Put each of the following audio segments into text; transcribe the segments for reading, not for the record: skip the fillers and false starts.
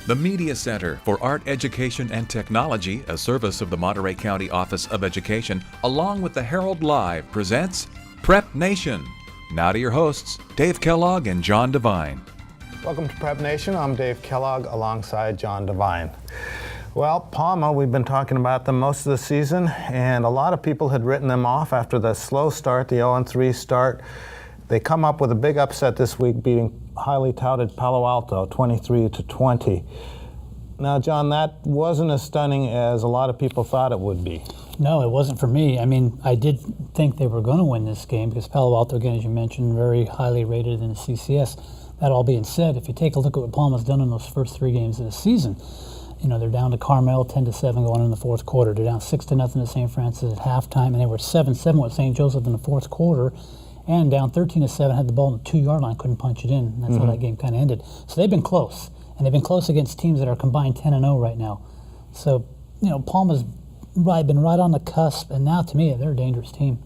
The Media Center for Art Education and Technology, a service of the Monterey County Office of Education, along with the Herald Live, presents Prep Nation. Now to your hosts, Dave Kellogg and John Devine. Welcome to Prep Nation. I'm Dave Kellogg alongside John Devine. Well, Palma, we've been talking about them most of the season, and a lot of people had written them off after the slow start, the 0-3 start. They come up with a big upset this week, beating highly touted Palo Alto 23-20. Now, John, that wasn't as stunning as a lot of people thought it would be. No, it wasn't for me. I mean, I did think they were going to win this game because Palo Alto, again, as you mentioned, very highly rated in the CCS. That all being said, if you take a look at what Palma's done in those first three games of the season, you know, they're down to Carmel 10-7 going in the fourth quarter. They're down 6-0 to St. Francis at halftime, and they were 7-7 with St. Joseph in the fourth quarter. And down 13-7, had the ball on the 2-yard line, couldn't punch it in. And that's how that game kind of ended. So they've been close, and they've been close against teams that are combined 10-0 right now. So, you know, Palma's been right on the cusp, and now to me, they're a dangerous team.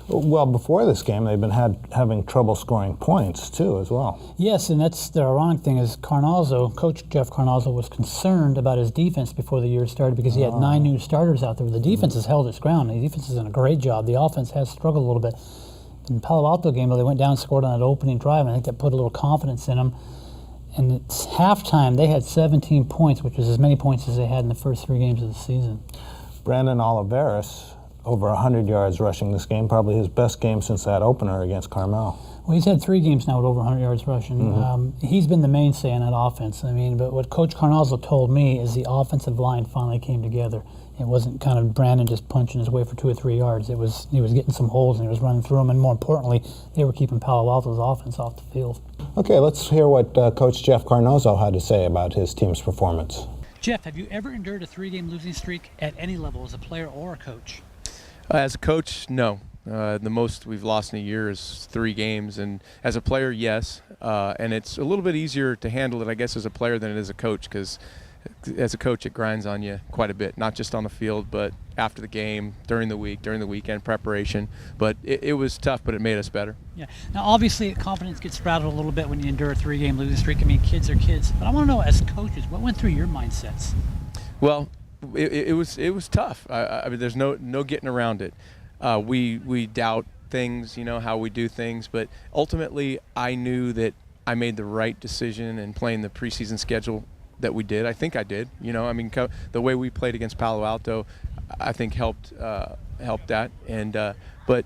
Well, before this game, they've been having trouble scoring points too, as well. Yes, and that's the ironic thing is Coach Jeff Carnazzo was concerned about his defense before the year started because he had 9 new starters out there. The defense has held its ground. The defense has done a great job. The offense has struggled a little bit. In the Palo Alto game, they went down and scored on that opening drive, and I think that put a little confidence in them. And it's halftime, they had 17 points, which was as many points as they had in the first 3 games of the season. Brandon Oliveris, over 100 yards rushing this game, probably his best game since that opener against Carmel. Well, he's had 3 games now with over 100 yards rushing. He's been the mainstay in that offense. I mean, but what Coach Carnazzo told me is the offensive line finally came together. It wasn't kind of Brandon just punching his way for 2 or 3 yards. He was getting some holes and he was running through them, and more importantly, they were keeping Palo Alto's offense off the field. Okay, let's hear what Coach Jeff Carnazzo had to say about his team's performance. Jeff, have you ever endured a 3-game losing streak at any level as a player or a coach? As a coach, no. The most we've lost in a year is 3 games, and as a player, yes. And it's a little bit easier to handle it, I guess, as a player than it is a coach, because as a coach, it grinds on you quite a bit, not just on the field, but after the game, during the week, during the weekend preparation. But it was tough, but it made us better. Yeah. Now, obviously, confidence gets sprouted a little bit when you endure a 3-game losing streak. I mean, kids are kids. But I want to know, as coaches, what went through your mindsets? Well, it was tough. I mean, there's no getting around it. We doubt things, you know, how we do things. But ultimately, I knew that I made the right decision in playing the preseason schedule that we did. I think I did. You know, I mean, the way we played against Palo Alto, I think helped that. And but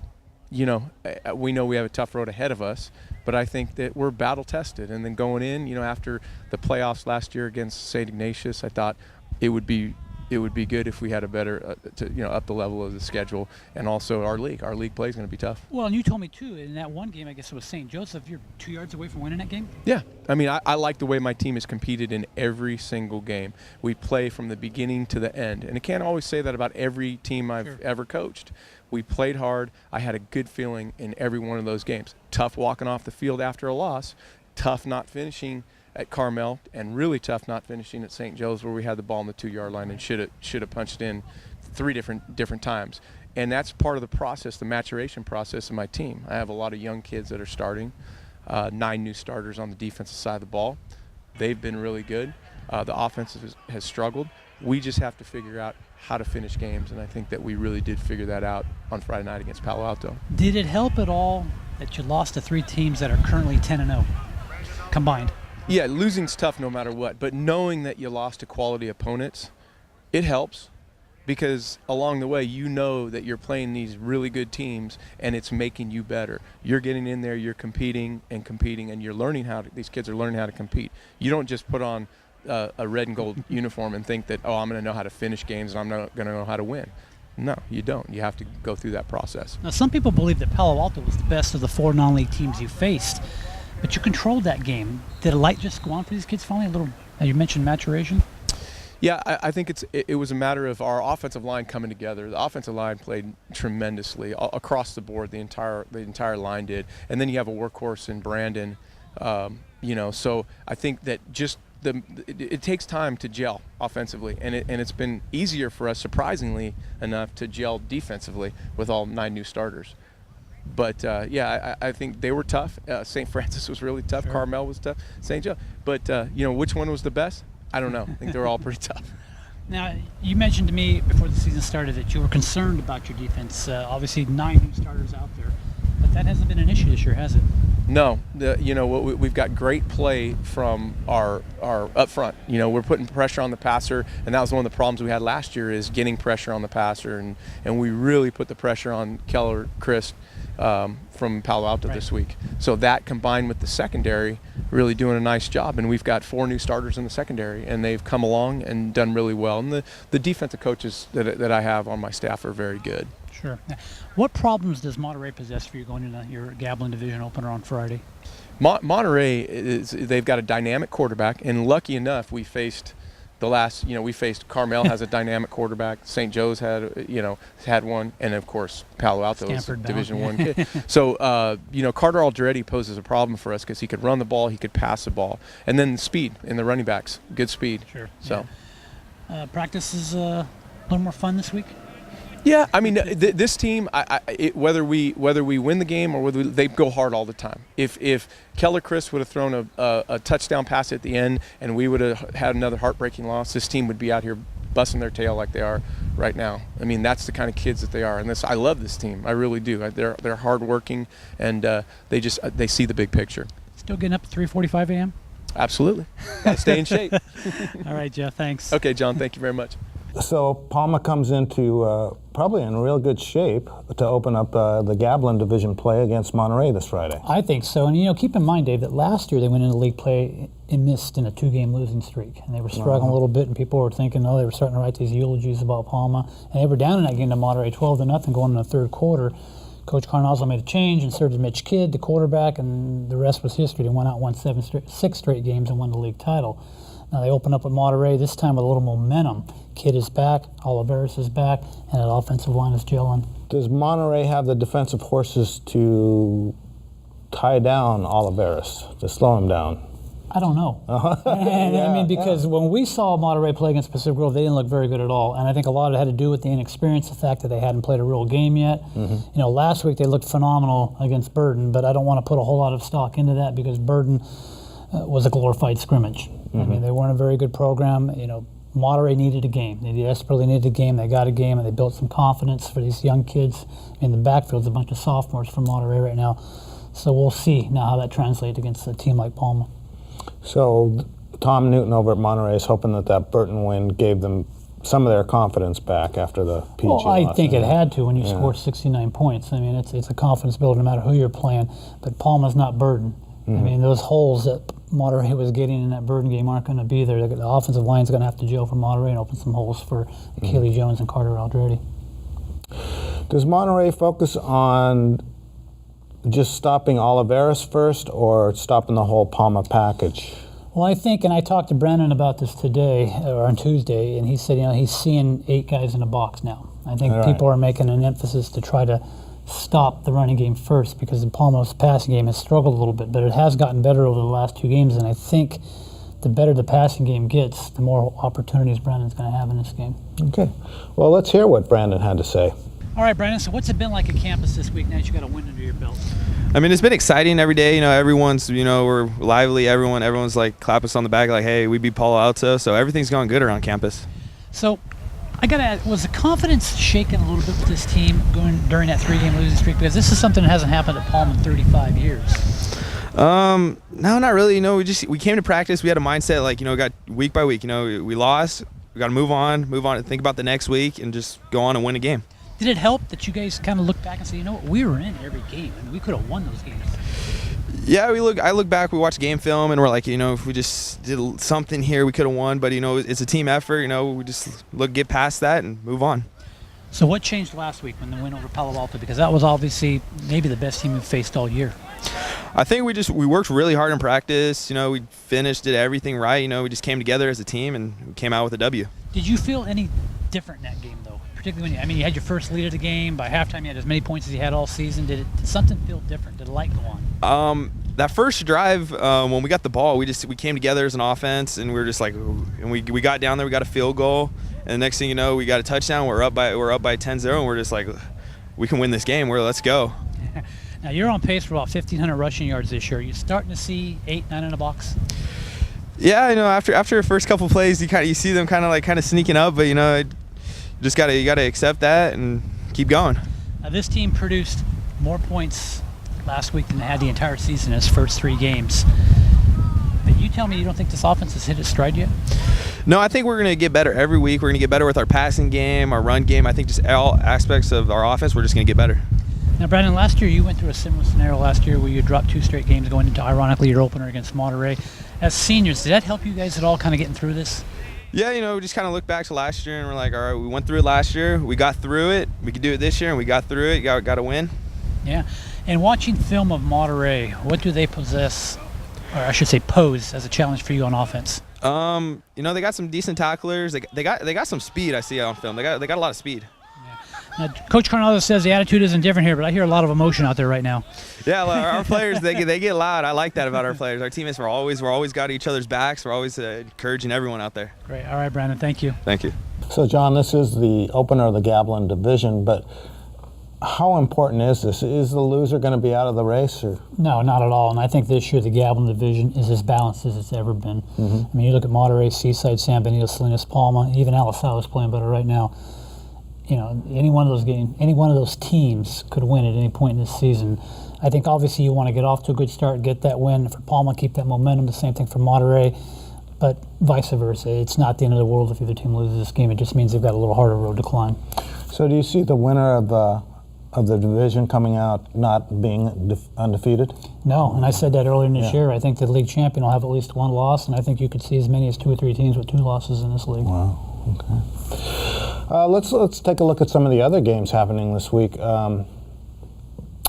you know, we know we have a tough road ahead of us. But I think that we're battle tested. And then going in, you know, after the playoffs last year against St. Ignatius, I thought it would be good if we had a better, up the level of the schedule, and also our league. Our league play is going to be tough. Well, and you told me too in that one game, I guess it was St. Joseph. You're 2 yards away from winning that game. Yeah, I mean, I like the way my team has competed in every single game. We play from the beginning to the end, and I can't always say that about every team I've ever coached. We played hard. I had a good feeling in every one of those games. Tough walking off the field after a loss. Tough not finishing at Carmel, and really tough not finishing at St. Joe's, where we had the ball on the 2-yard line and should have punched in 3 different times. And that's part of the process, the maturation process of my team. I have a lot of young kids that are starting, 9 new starters on the defensive side of the ball. They've been really good. The offense has struggled. We just have to figure out how to finish games, and I think that we really did figure that out on Friday night against Palo Alto. Did it help at all that you lost to 3 teams that are currently 10-0 combined? Yeah, losing's tough no matter what, but knowing that you lost to quality opponents, it helps, because along the way you know that you're playing these really good teams and it's making you better. You're getting in there, you're competing, and you're learning these kids are learning how to compete. You don't just put on a red and gold uniform and think that, I'm going to know how to finish games and I'm not going to know how to win. No, you don't. You have to go through that process. Now, some people believe that Palo Alto was the best of the 4 non-league teams you faced. But you controlled that game. Did a light just go on for these kids finally? A little, you mentioned maturation? Yeah, I think it was a matter of our offensive line coming together. The offensive line played tremendously across the board. The entire line did. And then you have a workhorse in Brandon. So I think that just it takes time to gel offensively, and it's been easier for us, surprisingly enough, to gel defensively with all 9 new starters. But I think they were tough. St. Francis was really tough. Sure. Carmel was tough. St. Joe. But which one was the best? I don't know. I think they were all pretty tough. Now, you mentioned to me before the season started that you were concerned about your defense. Obviously, 9 new starters out there, but that hasn't been an issue this year, has it? No, we've got great play from our up front. We're putting pressure on the passer, and that was one of the problems we had last year is getting pressure on the passer, and we really put the pressure on Keller Christ from Palo Alto this week. So that combined with the secondary really doing a nice job, and we've got 4 new starters in the secondary, and they've come along and done really well. And the defensive coaches that I have on my staff are very good. Sure. Now, what problems does Monterey possess for you going into your Gablin Division opener on Friday? Monterey they've got a dynamic quarterback, and lucky enough we faced Carmel has a dynamic quarterback. St. Joe's had one, and of course Palo Alto is a Division I kid. So Carter Aldretti poses a problem for us because he could run the ball, he could pass the ball, and then speed in the running backs, good speed. Sure. So practice is a little more fun this week. Yeah, I mean, this team, whether we win the game or whether they go hard all the time. If Keller Christ would have thrown a touchdown pass at the end and we would have had another heartbreaking loss, this team would be out here busting their tail like they are right now. I mean, that's the kind of kids that they are, and I love this team. I really do. They're hardworking, and they see the big picture. Still getting up at 3:45 a.m. Absolutely. Got to stay in shape. All right, Jeff. Thanks. Okay, John. Thank you very much. So Palma comes into probably in real good shape to open up the Gablin Division play against Monterey this Friday. I think so. And, keep in mind, Dave, that last year they went into league play and missed in a 2-game losing streak. And they were struggling a little bit, and people were thinking, they were starting to write these eulogies about Palma. And they were down in that game to Monterey 12-0 going in the third quarter. Coach Carnazzo made a change, inserted Mitch Kidd, the quarterback, and the rest was history. They went out, won 6 straight games, and won the league title. Now they open up at Monterey, this time with a little momentum. Kidd is back, Oliveris is back, and that offensive line is gelling. Does Monterey have the defensive horses to tie down Oliveris, to slow him down? I don't know. Because when we saw Monterey play against Pacific Grove, they didn't look very good at all. And I think a lot of it had to do with the inexperience, the fact that they hadn't played a real game yet. Mm-hmm. Last week they looked phenomenal against Burden, but I don't want to put a whole lot of stock into that because Burden was a glorified scrimmage. Mm-hmm. I mean, they weren't a very good program. Monterey needed a game. They desperately needed a game. They got a game, and they built some confidence for these young kids. In the backfield's a bunch of sophomores from Monterey right now. So we'll see now how that translates against a team like Palma. So Tom Newton over at Monterey is hoping that Burton win gave them some of their confidence back after the PG loss. Well, I think it had to when you scored 69 points. I mean, it's a confidence builder no matter who you're playing. But Palma's not Burden. Mm-hmm. I mean, those holes that Monterey was getting in that Burden game aren't going to be there. The offensive line's going to have to gel for Monterey and open some holes for Keely Jones and Carter Aldretti. Does Monterey focus on just stopping Oliveris first or stopping the whole Palma package? Well, I think, and I talked to Brandon about this today, or on Tuesday, and he said, he's seeing 8 guys in a box now. I think people are making an emphasis to try to stop the running game first because the Palma's passing game has struggled a little bit, but it has gotten better over the last 2 games, and I think the better the passing game gets, the more opportunities Brandon's going to have in this game. Okay. Well, let's hear what Brandon had to say. All right, Brandon, so what's it been like at campus this week now that you got a win under your belt? I mean, it's been exciting every day. Everyone's, we're lively. Everyone's like clap us on the back like, hey, we beat Palo Alto. So everything's going good around campus. So I got to ask, was the confidence shaken a little bit with this team during that 3-game losing streak? Because this is something that hasn't happened at Palm in 35 years. No, not really. We came to practice. We had a mindset like, got week by week. We lost. We got to move on, think about the next week, and just go on and win a game. Did it help that you guys kind of look back and say, we were in every game. I mean, we could have won those games. Yeah, I look back, we watch game film, and we're like, if we just did something here, we could have won. But, it's a team effort. We just get past that and move on. So what changed last week when they went over Palo Alto? Because that was obviously maybe the best team we've faced all year. I think we worked really hard in practice. We finished, did everything right. We just came together as a team and we came out with a W. Did you feel any different in that game, though? Particularly when you had your first lead of the game. By halftime, you had as many points as you had all season. Did something feel different? Did the light go on? That first drive, when we got the ball, we came together as an offense, and we were just like, and we got down there, we got a field goal, and the next thing you know, we got a touchdown. We're up by 10-0, and we're just like, we can win this game. Let's go. Now you're on pace for about 1,500 rushing yards this year. Are you starting to see 8-9 in a box? Yeah, after the first couple plays, you see them kind of sneaking up, but you gotta accept that and keep going. Now, this team produced more points last week than they had the entire season in its first 3 games. But you tell me you don't think this offense has hit its stride yet? No, I think we're going to get better every week. We're going to get better with our passing game, our run game. I think just all aspects of our offense, we're just going to get better. Now, Brandon, last year you went through a similar scenario last year where you dropped 2 straight games going into, ironically, your opener against Monterey. As seniors, did that help you guys at all kind of getting through this? Yeah, we just kind of look back to last year and we're like, all right, we went through it last year. We got through it. We could do it this year, and we got through it. Got to win. Yeah. And watching film of Monterey, what do they possess, or I should say pose, as a challenge for you on offense? They got some decent tacklers. They got some speed. I see on film. They got a lot of speed. Now, Coach Carnado says the attitude isn't different here, but I hear a lot of emotion out there right now. Yeah, our players they get loud. I like that about our players. Our teammates we're always got each other's backs. We're always encouraging everyone out there. Great. All right, Brandon. Thank you. Thank you. So, John, this is the opener of the Gavilan division, but how important is this? Is the loser going to be out of the race? Or? No, not at all. And I think this year the Gavilan division is as balanced as it's ever been. I mean, you look at Monterey, Seaside, San Benito, Salinas, Palma, even Alisal is playing better right now. Any one of those games, any one of those teams could win at any point in this season. I think obviously you want to get off to a good start, get that win. For Palma, keep that momentum. The same thing for Monterey, but vice versa. It's not the end of the world if either team loses this game. It just means they've got a little harder road to climb. So do you see the winner of the division coming out not being undefeated? No, and I said that earlier in this year. I think the league champion will have at least 1 loss, and I think you could see as many as 2 or 3 teams with 2 losses in this league. Wow. Okay. Let's take a look at some of the other games happening this week.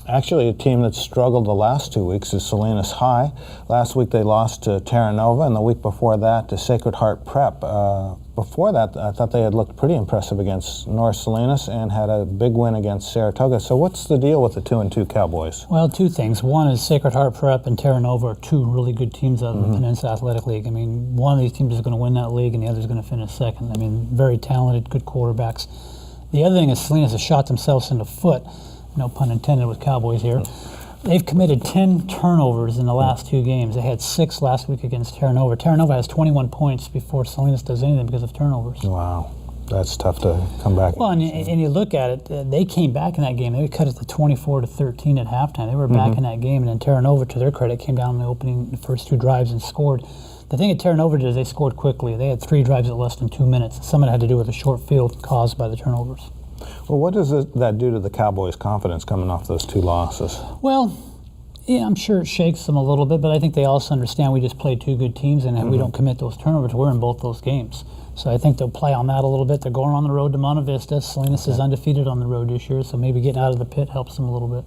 Actually, a team that struggled the last 2 weeks is Salinas High. Last week they lost to Terra Nova, and the week before that to Sacred Heart Prep. Before that, I thought they had looked pretty impressive against North Salinas and had a big win against Saratoga. So what's the deal with the 2-2 Cowboys? Well, 2 things. One is Sacred Heart Prep and Terra Nova are 2 really good teams out of the Peninsula Athletic League. I mean, one of these teams is going to win that league and the other is going to finish second. I mean, very talented, good quarterbacks. The other thing is Salinas has shot themselves in the foot, no pun intended with Cowboys here. They've committed 10 turnovers in the last 2 games. They had 6 last week against Terra Nova. Terra Nova has 21 points before Salinas does anything because of turnovers. Wow, that's tough to come back. Well, and you look at it, they came back in that game. They cut it to 24-13 at halftime. They were back in that game, and then Terra Nova, to their credit, came down in the first 2 drives and scored. The thing that Terra Nova did is they scored quickly. They had 3 drives at less than 2 minutes. Some of it had to do with a short field caused by the turnovers. Well, what does that do to the Cowboys' confidence coming off those 2 losses? Well, yeah, I'm sure it shakes them a little bit, but I think they also understand we just played 2 good teams, and if we don't commit those turnovers, we're in both those games. So I think they'll play on that a little bit. They're going on the road to Monte Vista. Salinas is undefeated on the road this year, so maybe getting out of the pit helps them a little bit.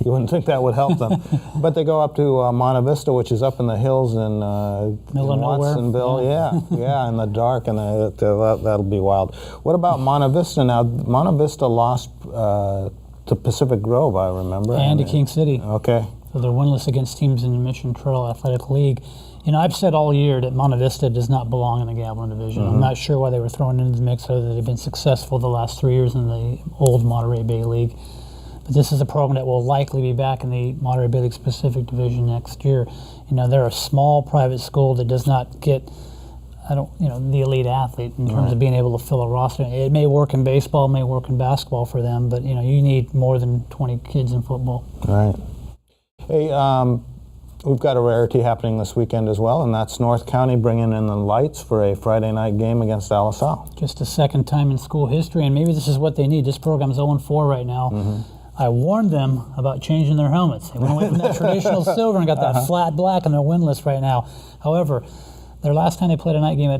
You wouldn't think that would help them. But they go up to Monte Vista, which is up in the hills in Watsonville. Yeah, in the dark, and that'll be wild. What about Monte Vista now? Monte Vista lost to Pacific Grove, I remember. And to King City. Okay. So they're winless against teams in the Mission Trail Athletic League. I've said all year that Monte Vista does not belong in the Gavilan division. I'm not sure why they were thrown into the mix, other than they've been successful the last 3 years in the old Monterey Bay League. But this is a program that will likely be back in the Monterey Bay League Pacific Division next year. They're a small private school that does not get, the elite athlete in terms of being able to fill a roster. It may work in baseball, it may work in basketball for them, but you need more than 20 kids in football. Right. Hey, we've got a rarity happening this weekend as well, and that's North County bringing in the lights for a Friday night game against Alisal. Just a second time in school history, and maybe this is what they need. This program's 0-4 right now. I warned them about changing their helmets. They went away from that traditional silver and got that flat black, and they're winless right now. However, their last time they played a night game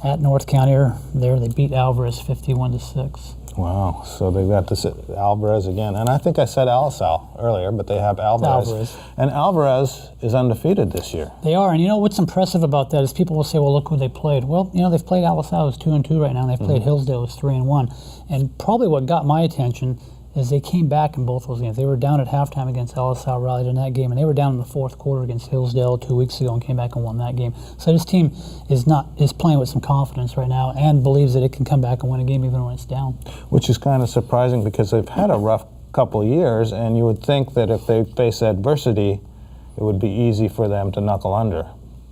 at North County, they beat Alvarez 51-6. Wow, so they've got this Alvarez again. And I think I said Alisal earlier, but they have Alvarez. And Alvarez is undefeated this year. They are, and what's impressive about that is people will say, well, look who they played. Well, they've played Alisal, who's 2-2 right now, and they've played Hillsdale, who's 3-1. And probably what got my attention is they came back in both those games. They were down at halftime against Alisal, rallied in that game, and they were down in the 4th quarter against Hillsdale 2 weeks ago and came back and won that game. So this team is playing with some confidence right now and believes that it can come back and win a game even when it's down. Which is kind of surprising because they've had a rough couple of years, and you would think that if they face adversity, it would be easy for them to knuckle under.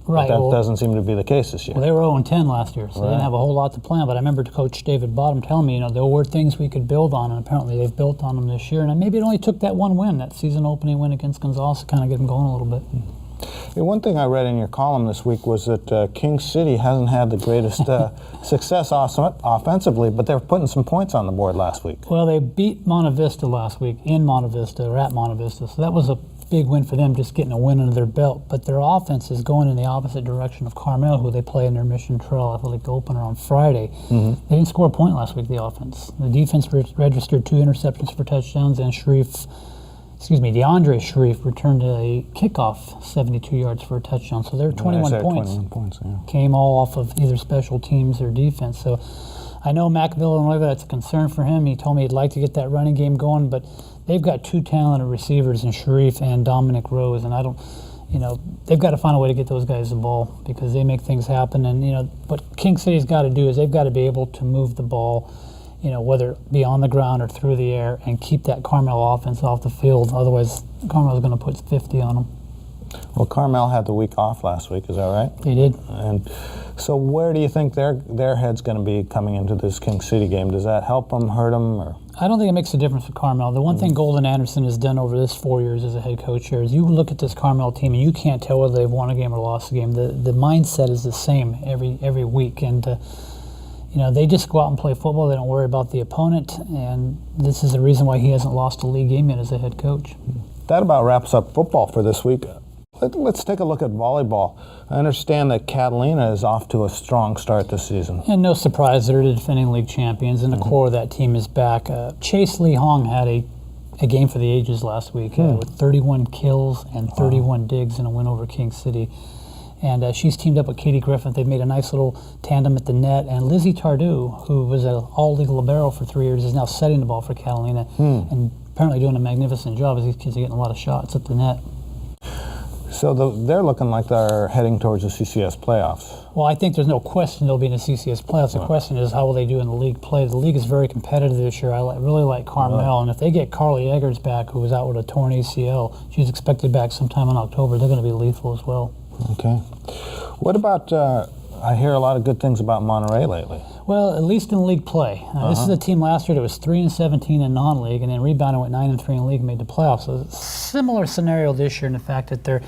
Right. But that well, doesn't seem to be the case this year. Well, they were 0-10 last year, so they Right. didn't have a whole lot to plan. But I remember Coach David Bottom telling me, there were things we could build on, and apparently they've built on them this year. And maybe it only took that one win, that season opening win against Gonzales, to kind of get them going a little bit. Hey, one thing I read in your column this week was that King City hasn't had the greatest success offensively, but they're putting some points on the board last week. Well, they beat Monte Vista last week in Monte Vista, or at Monte Vista, so that was a big win for them, just getting a win under their belt. But their offense is going in the opposite direction of Carmel, who they play in their Mission Trail Athletic opener on Friday. They didn't score a point last week, the offense. The defense registered 2 interceptions for touchdowns, and DeAndre Sharif returned a kickoff 72 yards for a touchdown. So their 21 points 21 points, yeah. came all off of either special teams or defense. So I know Mac Villanueva, that's a concern for him. He told me he'd like to get that running game going, but they've got 2 talented receivers in Sharif and Dominic Rose, and they've got to find a way to get those guys the ball because they make things happen. And, what King City's got to do is they've got to be able to move the ball, whether it be on the ground or through the air, and keep that Carmel offense off the field. Otherwise, Carmel's going to put 50 on them. Well, Carmel had the week off last week, is that right? They did. And so where do you think their head's going to be coming into this King City game? Does that help them, hurt them? Or? I don't think it makes a difference for Carmel. The one thing Golden Anderson has done over this 4 years as a head coach here is you look at this Carmel team and you can't tell whether they've won a game or lost a game. The mindset is the same every week. And they just go out and play football. They don't worry about the opponent, and this is the reason why he hasn't lost a league game yet as a head coach. That about wraps up football for this week. Let's take a look at volleyball. I understand that Catalina is off to a strong start this season. And no surprise, they're the defending league champions, and the core of that team is back. Chase Lee Hong had a game for the ages last week with 31 kills and 31 digs in a win over King City. And she's teamed up with Katie Griffin. They've made a nice little tandem at the net. And Lizzie Tardu, who was an all-league libero for 3 years, is now setting the ball for Catalina and apparently doing a magnificent job as these kids are getting a lot of shots at the net. So they're looking like they're heading towards the CCS playoffs. Well, I think there's no question they'll be in the CCS playoffs. The question is, how will they do in the league play? The league is very competitive this year. I really like Carmel. And if they get Carly Eggers back, who was out with a torn ACL, she's expected back sometime in October, they're going to be lethal as well. Okay. What about, I hear a lot of good things about Monterey lately. Well, at least in league play. This is a team last year that was 3-17 in non-league, and then rebounded with 9-3 in league and made the playoffs. So similar scenario this year in the fact that they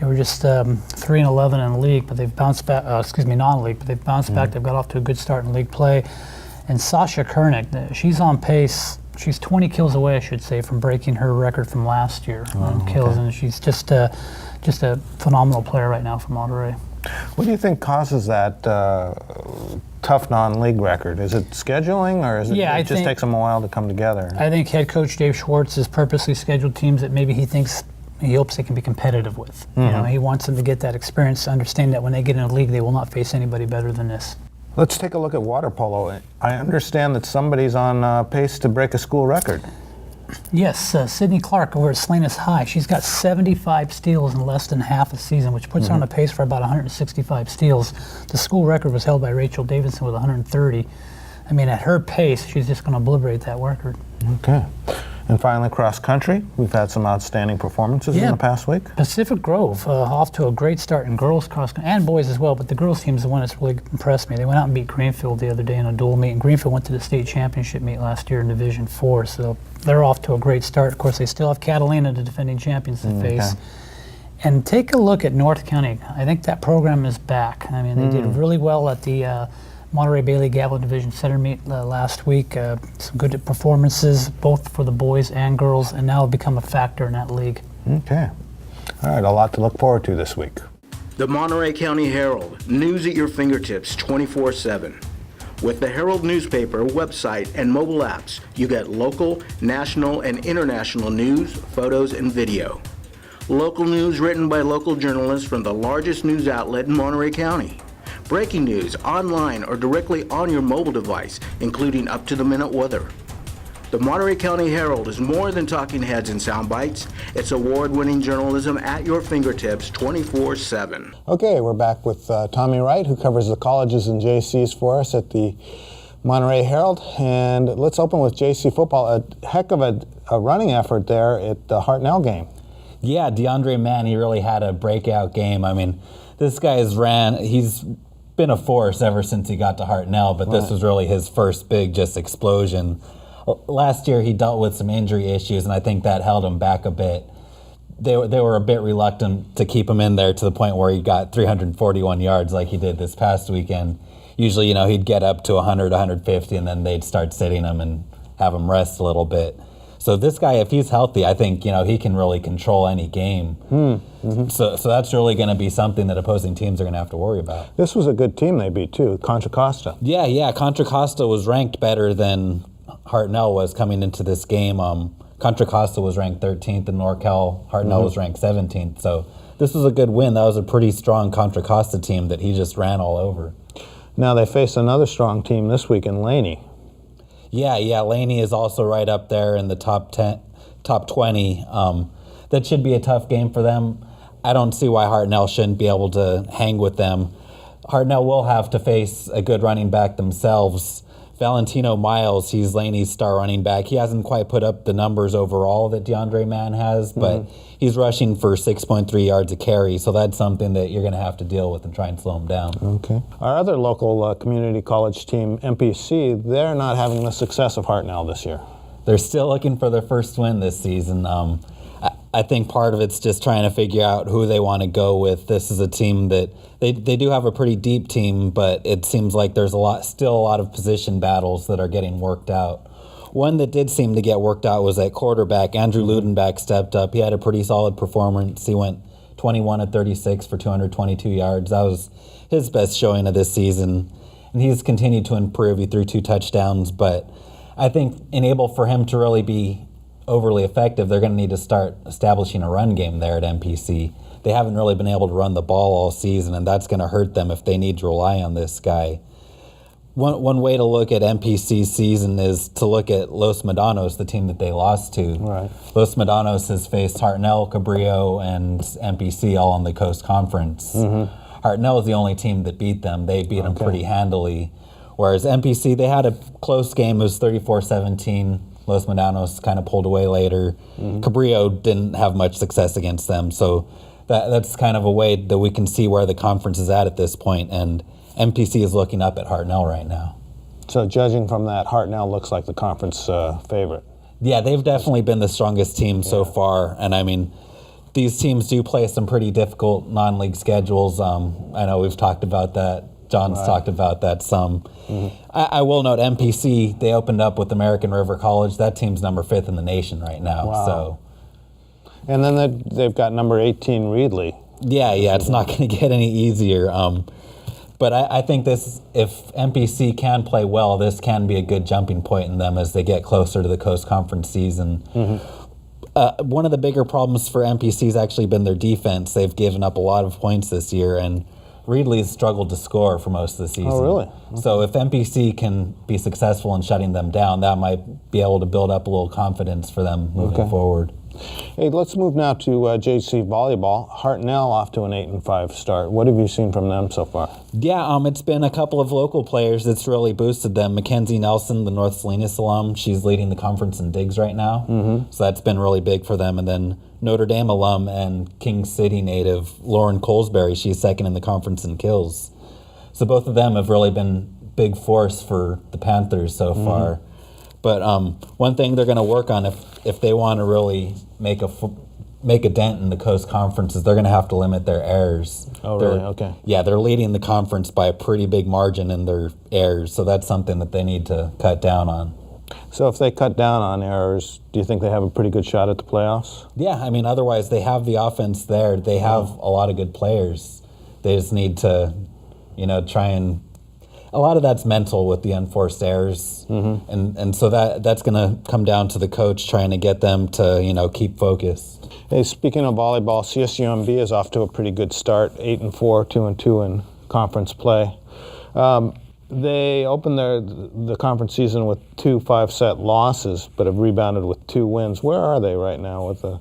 were just 3-11 in league, but they've bounced back. Non-league, but they've bounced back. They've got off to a good start in league play. And Sasha Koenig, she's on pace. She's 20 kills away, I should say, from breaking her record from last year on kills, and she's just a phenomenal player right now for Monterey. What do you think causes that tough non-league record? Is it scheduling, or is it just takes them a while to come together? I think head coach Dave Schwartz has purposely scheduled teams that maybe he hopes they can be competitive with. He wants them to get that experience, to understand that when they get in a league, they will not face anybody better than this. Let's take a look at water polo. I understand that somebody's on pace to break a school record. Yes, Sydney Clark over at Salinas High. She's got 75 steals in less than half a season, which puts her on a pace for about 165 steals. The school record was held by Rachel Davidson with 130. I mean, at her pace, she's just going to obliterate that record. Okay. And finally, cross country. We've had some outstanding performances in the past week. Pacific Grove off to a great start in girls cross country, and boys as well, but the girls team is the one that's really impressed me. They went out and beat Greenfield the other day in a dual meet, and Greenfield went to the state championship meet last year in Division 4, so they're off to a great start. Of course, they still have Catalina, the defending champions, to face. And take a look at North County. I think that program is back. I mean, they did really well at the Monterey Bailey Gavel Division Center meet last week. Some good performances, both for the boys and girls, and now have become a factor in that league. Okay. All right, a lot to look forward to this week. The Monterey County Herald, news at your fingertips 24/7. With the Herald newspaper, website, and mobile apps, you get local, national, and international news, photos, and video. Local news written by local journalists from the largest news outlet in Monterey County. Breaking news online or directly on your mobile device, including up-to-the-minute weather. The Monterey County Herald is more than talking heads and sound bites. It's award-winning journalism at your fingertips 24/7. Okay, we're back with Tommy Wright, who covers the colleges and JCs for us at the Monterey Herald. And let's open with JC football. A heck of a running effort there at the Hartnell game. Yeah, DeAndre Mann, he really had a breakout game. I mean, this guy's he's been a force ever since he got to Hartnell, but this was really his first big just explosion. Last year he dealt with some injury issues, and I think that held him back a bit. They were a bit reluctant to keep him in there to the point where he got 341 yards like he did this past weekend. Usually, he'd get up to 100, 150, and then they'd start sitting him and have him rest a little bit. So this guy, if he's healthy, I think, he can really control any game. Mm-hmm. So that's really going to be something that opposing teams are going to have to worry about. This was a good team they beat, too, Contra Costa. Yeah. Contra Costa was ranked better than Hartnell was coming into this game. Contra Costa was ranked 13th in NorCal. Hartnell was ranked 17th. So this was a good win. That was a pretty strong Contra Costa team that he just ran all over. Now they face another strong team this week in Laney. Yeah, Laney is also right up there in the top 20. That should be a tough game for them. I don't see why Hartnell shouldn't be able to hang with them. Hartnell will have to face a good running back themselves. Valentino Miles, he's Laney's star running back. He hasn't quite put up the numbers overall that DeAndre Mann has, but he's rushing for 6.3 yards a carry, so that's something that you're going to have to deal with and try and slow him down. Okay. Our other local community college team, MPC, they're not having the success of Hartnell this year. They're still looking for their first win this season. I think part of it's just trying to figure out who they want to go with. This is a team that they do have a pretty deep team, but it seems like there's still a lot of position battles that are getting worked out. One that did seem to get worked out was at quarterback. Andrew Ludenbach stepped up. He had a pretty solid performance. He went 21 of 36 for 222 yards. That was his best showing of this season, and he's continued to improve. He threw 2 touchdowns, but I think for him to really be overly effective, they're going to need to start establishing a run game there at MPC. They haven't really been able to run the ball all season, and that's going to hurt them if they need to rely on this guy. One way to look at MPC's season is to look at Los Medanos, the team that they lost to. Right. Los Medanos has faced Hartnell, Cabrillo, and MPC all in the Coast Conference. Hartnell is the only team that beat them. They beat them pretty handily. Whereas MPC, they had a close game. It was 34-17. Los Medanos kind of pulled away later. Cabrillo didn't have much success against them. So that's kind of a way that we can see where the conference is at this point. And MPC is looking up at Hartnell right now. So judging from that, Hartnell looks like the conference favorite. Yeah, they've definitely been the strongest team so far. And I mean, these teams do play some pretty difficult non-league schedules. I know we've talked about that. John's talked about that some. I will note MPC, they opened up with American River College. That team's number 5th in the nation right now. Wow. So, and then they've got number 18 Reedley. Yeah, it's not going to get any easier. But I think if MPC can play well, this can be a good jumping point in them as they get closer to the Coast Conference season. One of the bigger problems for MPC has actually been their defense. They've given up a lot of points this year, and Reedley's struggled to score for most of the season. Oh, really? Okay. So if MPC can be successful in shutting them down, that might be able to build up a little confidence for them moving forward. Hey, let's move now to JC volleyball. Hartnell off to an 8-5 start. What have you seen from them so far? Yeah, it's been a couple of local players that's really boosted them. Mackenzie Nelson, the North Salinas alum, she's leading the conference in digs right now. So that's been really big for them. And then Notre Dame alum and King City native Lauren Colesbury, she's second in the conference in kills. So both of them have really been big force for the Panthers so far. But one thing they're going to work on if they want to really make a dent in the Coast Conference is they're going to have to limit their errors. Oh, really? Okay. Yeah, they're leading the conference by a pretty big margin in their errors, so that's something that they need to cut down on. So if they cut down on errors, do you think they have a pretty good shot at the playoffs? Yeah, I mean, otherwise they have the offense there. They have a lot of good players. They just need to, try and... A lot of that's mental with the unforced errors, and so that's going to come down to the coach trying to get them to keep focused. Hey, speaking of volleyball, CSUMB is off to a pretty good start, 8-4, 2-2 in conference play. They opened the conference season with 2 5-set losses, but have rebounded with 2 wins. Where are they right now with the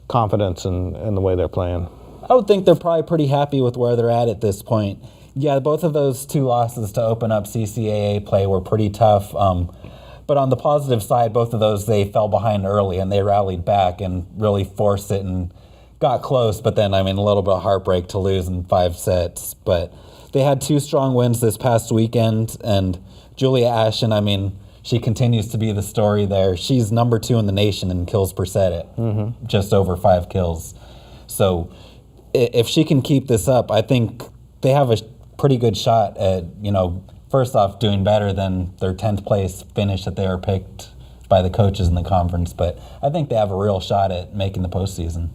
confidence and the way they're playing? I would think they're probably pretty happy with where they're at this point. Yeah, both of those 2 losses to open up CCAA play were pretty tough. But on the positive side, both of those, they fell behind early and they rallied back and really forced it and got close, but then, I mean, a little bit of heartbreak to lose in 5 sets. But they had 2 strong wins this past weekend, and Julia Ashton, I mean, she continues to be the story there. She's number 2 in the nation in kills per set at just over 5 kills. So if she can keep this up, I think they have a pretty good shot at, first off, doing better than their 10th place finish that they were picked by the coaches in the conference. But I think they have a real shot at making the postseason.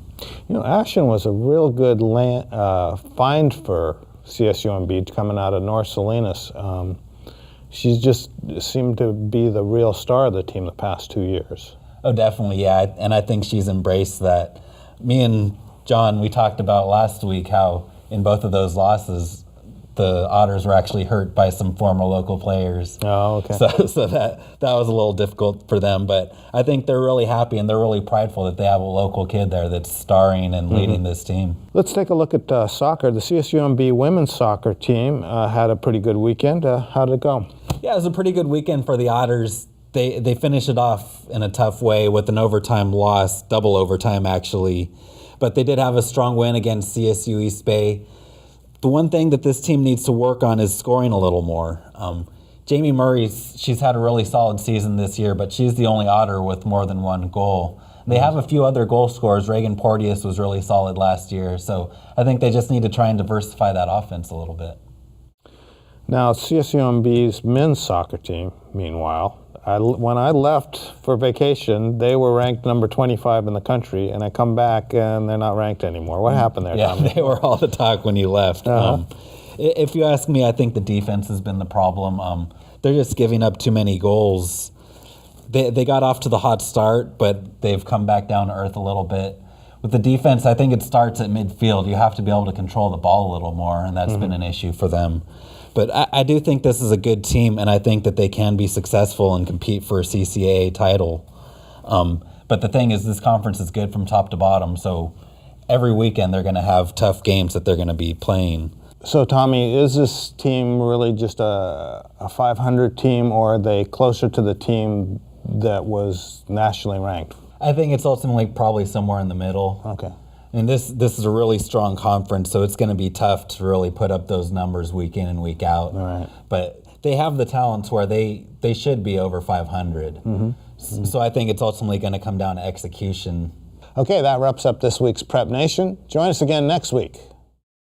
Ashton was a real good find for CSUMB coming out of North Salinas. She's just seemed to be the real star of the team the past 2 years. Oh, definitely, yeah. And I think she's embraced that. Me and John, we talked about last week how in both of those losses, the Otters were actually hurt by some former local players. Oh, okay. So that was a little difficult for them. But I think they're really happy and they're really prideful that they have a local kid there that's starring and leading this team. Let's take a look at soccer. The CSUMB women's soccer team had a pretty good weekend. How did it go? Yeah, it was a pretty good weekend for the Otters. They finished it off in a tough way with an overtime loss, double overtime actually. But they did have a strong win against CSU East Bay. The one thing that this team needs to work on is scoring a little more. Jamie Murray, she's had a really solid season this year, but she's the only Otter with more than 1 goal. They have a few other goal scorers. Reagan Porteous was really solid last year, so I think they just need to try and diversify that offense a little bit. Now, CSUMB's men's soccer team, meanwhile, when I left for vacation, they were ranked number 25 in the country, and I come back and they're not ranked anymore. What happened there, Tommy? Yeah, they were all the talk when you left. If you ask me, I think the defense has been the problem. They're just giving up too many goals. They got off to the hot start, but they've come back down to earth a little bit. With the defense, I think it starts at midfield. You have to be able to control the ball a little more, and that's been an issue for them. But I do think this is a good team, and I think that they can be successful and compete for a CCAA title. But the thing is, this conference is good from top to bottom, so every weekend they're going to have tough games that they're going to be playing. So, Tommy, is this team really just a 500 team, or are they closer to the team that was nationally ranked? I think it's ultimately probably somewhere in the middle. Okay. And this is a really strong conference, so it's going to be tough to really put up those numbers week in and week out. All right. But they have the talents where they should be over 500. So I think it's ultimately going to come down to execution. Okay, that wraps up this week's Prep Nation. Join us again next week.